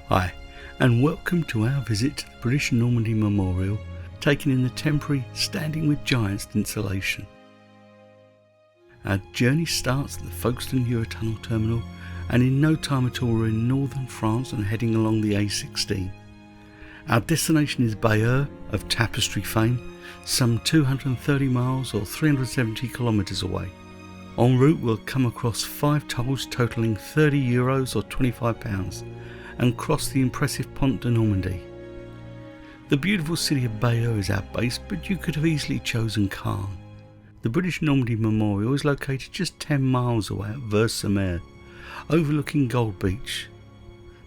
Hi, and welcome to our visit to the British Normandy Memorial, taken in the temporary Standing with Giants installation. Our journey starts at the Folkestone Eurotunnel terminal, and in no time at all we're in northern France and heading along the A16. Our destination is Beyeux of tapestry fame, some 230 miles or 370 kilometres away. En route we'll come across 5 tolls totalling €30 or £25 and cross the impressive Pont de Normandy. The beautiful city of Beyeux is our base, but you could have easily chosen Caen. The British Normandy Memorial is located just 10 miles away at Vers-sur-Mer, overlooking Gold Beach.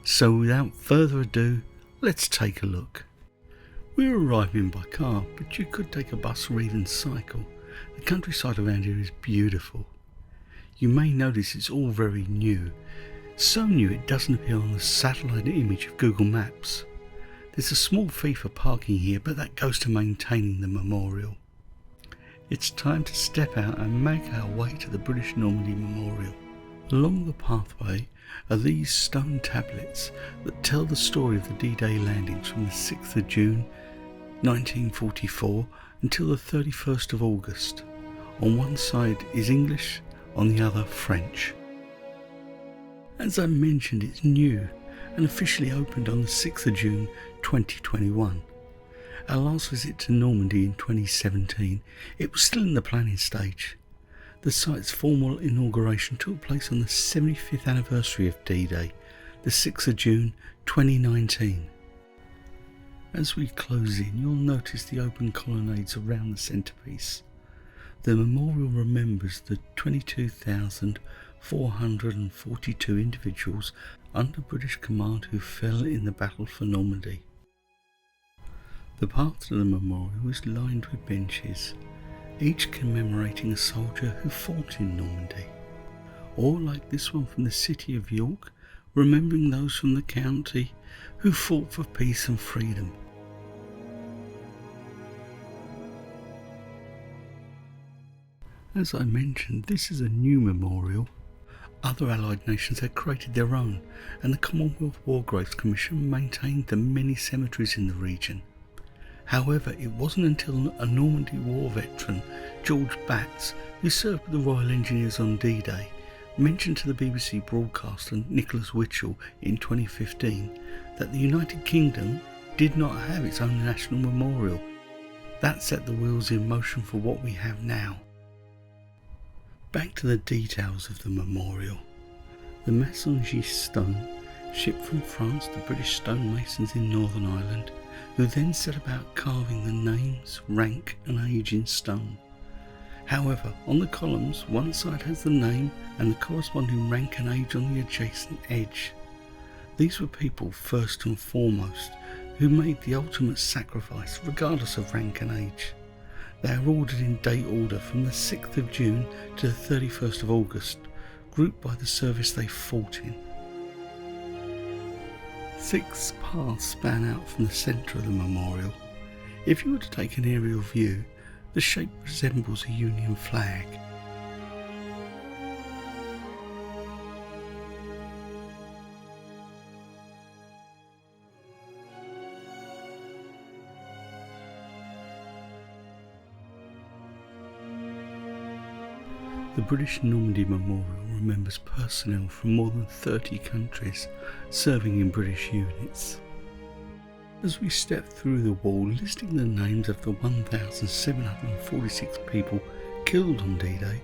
So without further ado, let's take a look. We're arriving by car, but you could take a bus or even cycle. The countryside around here is beautiful. You may notice it's all very new. So new it doesn't appear on the satellite image of Google Maps. There's a small fee for parking here, but that goes to maintaining the memorial. It's time to step out and make our way to the British Normandy Memorial. Along the pathway are these stone tablets that tell the story of the D-Day landings from the 6th of June 1944 until the 31st of August. On one side is English, on the other French. As I mentioned, it's new and officially opened on the 6th of June 2021. Our last visit to Normandy in 2017, it was still in the planning stage. The site's formal inauguration took place on the 75th anniversary of D-Day, the 6th of June 2019. As we close in, you'll notice the open colonnades around the centrepiece. The memorial remembers the 22,442 individuals under British command who fell in the battle for Normandy. The path to the memorial is lined with benches, each commemorating a soldier who fought in Normandy, or like this one from the city of York, remembering those from the county who fought for peace and freedom. As I mentioned, this is a new memorial. Other Allied nations had created their own, and the Commonwealth War Graves Commission maintained the many cemeteries in the region. However, it wasn't until a Normandy War veteran, George Batts, who served with the Royal Engineers on D-Day, mentioned to the BBC broadcaster Nicholas Witchell in 2015 that the United Kingdom did not have its own national memorial. That set the wheels in motion for what we have now. Back to the details of the memorial. The Maçon-Gis stone, shipped from France to British stonemasons in Northern Ireland, who then set about carving the names, rank and age in stone. However, on the columns, one side has the name and the corresponding rank and age on the adjacent edge. These were people, first and foremost, who made the ultimate sacrifice regardless of rank and age. They are ordered in date order from the 6th of June to the 31st of August, grouped by the service they fought in. 6 paths span out from the centre of the memorial. If you were to take an aerial view, the shape resembles a Union flag. The British Normandy Memorial remembers personnel from more than 30 countries serving in British units. As we step through the wall listing the names of the 1,746 people killed on D-Day,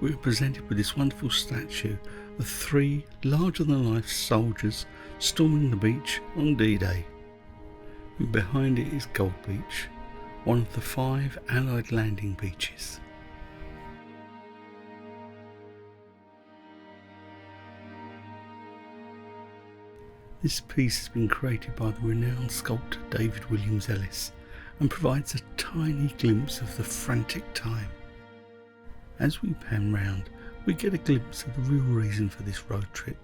we are presented with this wonderful statue of 3 larger-than-life soldiers storming the beach on D-Day. And behind it is Gold Beach, one of the 5 Allied landing beaches. This piece has been created by the renowned sculptor David Williams Ellis and provides a tiny glimpse of the frantic time. As we pan round, we get a glimpse of the real reason for this road trip.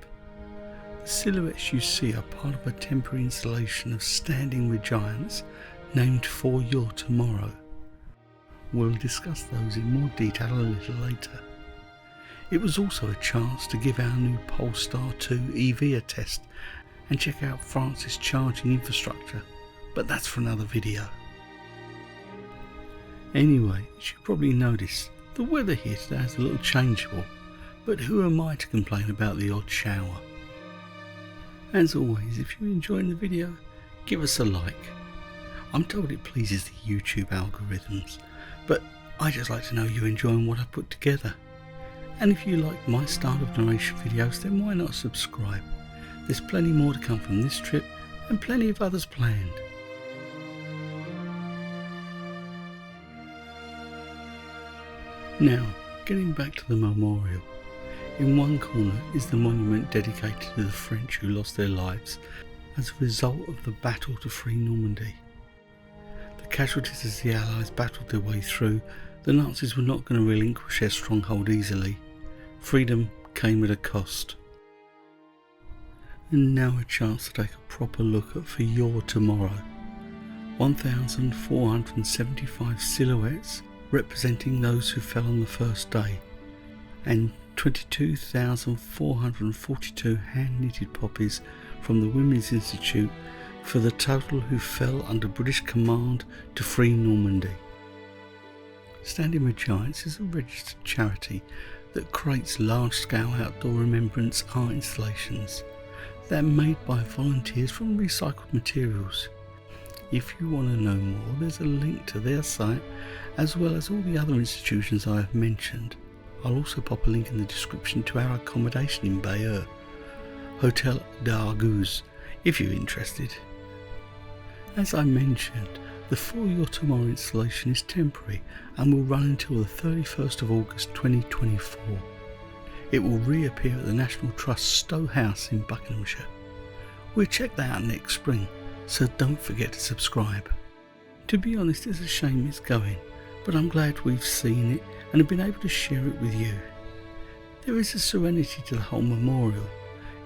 The silhouettes you see are part of a temporary installation of Standing with Giants named For Your Tomorrow. We'll discuss those in more detail a little later. It was also a chance to give our new Polestar 2 EV a test and check out France's charging infrastructure, but that's for another video. Anyway, as you probably noticed, the weather here today is a little changeable, but who am I to complain about the odd shower? As always, if you're enjoying the video, give us a like. I'm told it pleases the YouTube algorithms, but I just like to know you're enjoying what I've put together. And if you like my style of narration videos, then why not subscribe? There's plenty more to come from this trip and plenty of others planned. Now, getting back to the memorial. In one corner is the monument dedicated to the French who lost their lives as a result of the battle to free Normandy. The casualties as the Allies battled their way through, the Nazis were not going to relinquish their stronghold easily. Freedom came at a cost. And now a chance to take a proper look at For Your Tomorrow. 1,475 silhouettes representing those who fell on the first day, and 22,442 hand-knitted poppies from the Women's Institute for the total who fell under British command to free Normandy. Standing with Giants is a registered charity that creates large-scale outdoor remembrance art installations that are made by volunteers from recycled materials. If you want to know more, there's a link to their site as well as all the other institutions I have mentioned. I'll also pop a link in the description to our accommodation in Beyeux, Hotel d'Argouze, if you're interested. As I mentioned, the For Your Tomorrow installation is temporary and will run until the 31st of August 2024. It will reappear at the National Trust Stowe House in Buckinghamshire. We'll check that out next spring, so don't forget to subscribe. To be honest, it's a shame it's going, but I'm glad we've seen it and have been able to share it with you. There is a serenity to the whole memorial,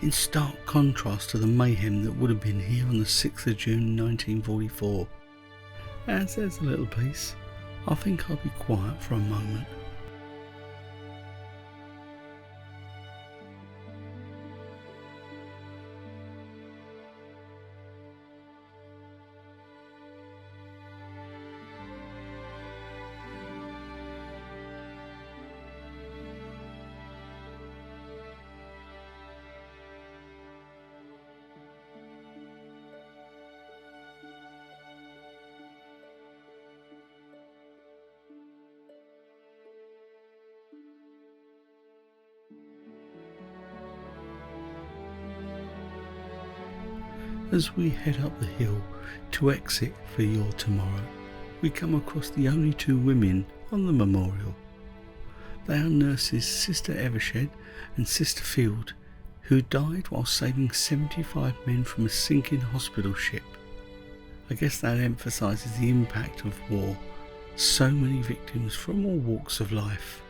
in stark contrast to the mayhem that would have been here on the 6th of June 1944. As there's a little peace, I think I'll be quiet for a moment. As we head up the hill to exit For Your Tomorrow, we come across the only two women on the memorial. They are nurses Sister Evershed and Sister Field, who died while saving 75 men from a sinking hospital ship. I guess that emphasises the impact of war, so many victims from all walks of life.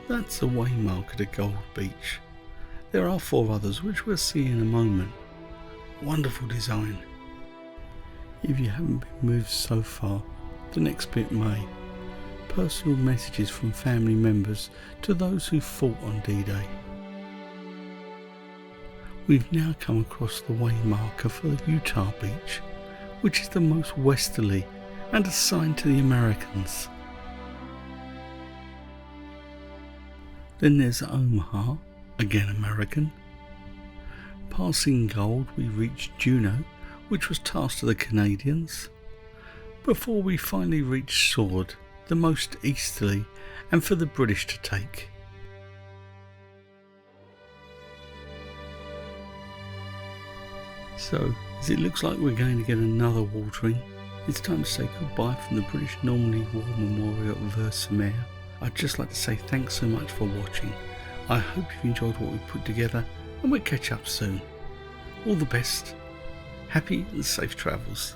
That's a waymarker to Gold Beach. There are 4 others which we'll see in a moment. Wonderful design. If you haven't been moved so far, the next bit may. Personal messages from family members to those who fought on D-Day. We've now come across the waymarker for the Utah Beach, which is the most westerly and assigned to the Americans. Then there's Omaha, again American. Passing Gold, we reached Juno, which was tasked to the Canadians, before we finally reached Sword, the most easterly, and for the British to take. So, as it looks like we're going to get another watering, it's time to say goodbye from the British Normandy War Memorial at Vers-sur-Mer. I'd just like to say thanks so much for watching. I hope you've enjoyed what we've put together, and we'll catch up soon. All the best. Happy and safe travels.